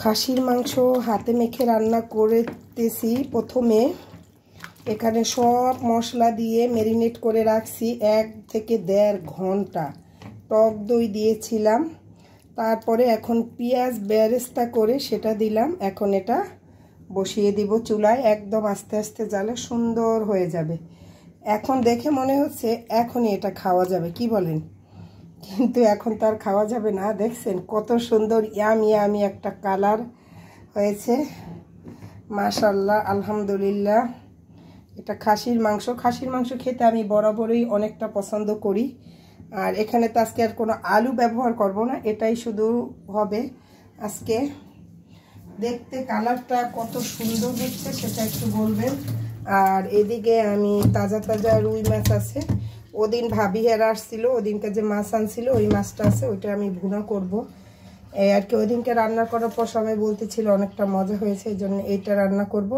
খাসির মাংস হাতে মেখে রান্না করতেছি। প্রথমে এখানে সব মশলা দিয়ে ম্যারিনেট করে রাখছি 1 থেকে 1.5 ঘন্টা। টক দই দিয়েছিলাম, তারপরে এখন পেঁয়াজ বেরেস্তা করে সেটা দিলাম। এখন এটা বসিয়ে দিব চুলায়, একদম আস্তে আস্তে জ্বালে সুন্দর হয়ে যাবে। এখন দেখে মনে হচ্ছে এখনই এটা খাওয়া যাবে, কি বলেন? কিন্তু এখন তো আর খাওয়া যাবে না। দেখছেন কত সুন্দর ইয়ামি ইয়ামি একটা কালার হয়েছে, মাশাআল্লাহ, আলহামদুলিল্লাহ। এটা খাসির মাংস খেতে আমি বরাবরই অনেকটা পছন্দ করি। আর এখানে তো আজকে আর কোনো আলু ব্যবহার করব না, এটাই শুধু হবে আজকে। দেখতে কালারটা কত সুন্দর হচ্ছে সেটা একটু বলবেন। আর এদিকে আমি তাজা তাজা রুই মাছ আছে, ওদিন ভাবি হেরা আসছিল, ওদিনকে যে মাছ আনছিল ওই মাছটা আছে, ওইটা আমি ভুনা করব। এই আর কি, ওদিনকে রান্না করার পর সবাই বলতেছিল অনেকটা মজা হয়েছে, এই জন্য এইটা রান্না করব।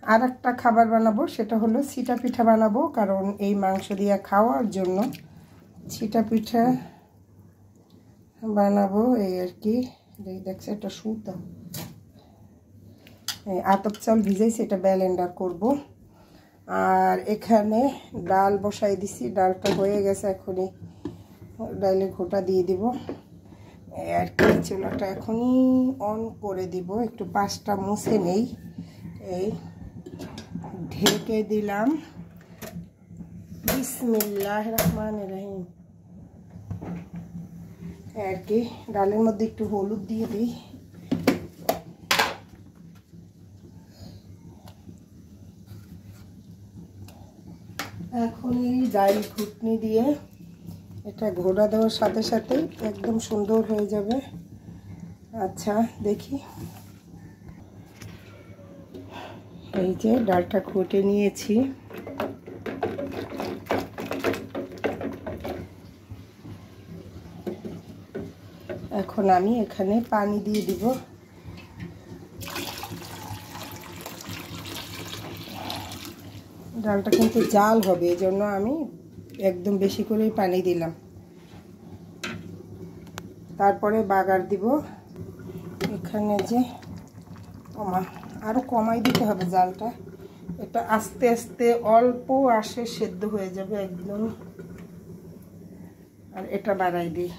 আর একটা খাবার বানাবো, সেটা হলো ছিটা পিঠা বানাবো, কারণ এই মাংস দিয়ে খাওয়ার জন্য ছিটা পিঠা বানাবো। এই আর কি, দেখছে একটা সুতা আতপ চাল ভিজাইছি, এটা ব্লেন্ডার করব। আর এখানে ডাল বসাই দিছি, ডালটা হয়ে গেছে, এখনই ডালের ঘোটা দিয়ে দিব। আর কি, চুলাটা এখনই অন করে দিব, একটু পাশটা মুছে নেই। এই ঢেকে দিলাম, বিসমিল্লাহির রহমানির রহিম। আর কি, ডালের মধ্যে একটু হলুদ দিয়ে দিই। এখন এই ডাল ঘুটনি দিয়ে এটা ঘোড়া দেওয়ার সাথে সাথে একদম সুন্দর হয়ে যাবে। আচ্ছা দেখি, এই যে ডালটা ঘুটে নিয়েছি। এখন আমি এখানে পানি দিয়ে দিব। ডালটা কিন্তু জাল হবে, এই জন্য আমি একদম বেশি করেই পানি দিলাম। তারপরে বাগার দিব। এখানে যে আরও কমাই দিতে হবে জালটা, এটা আস্তে আস্তে অল্প আসে সেদ্ধ হয়ে যাবে একদম। আর এটা বাড়াই দিই।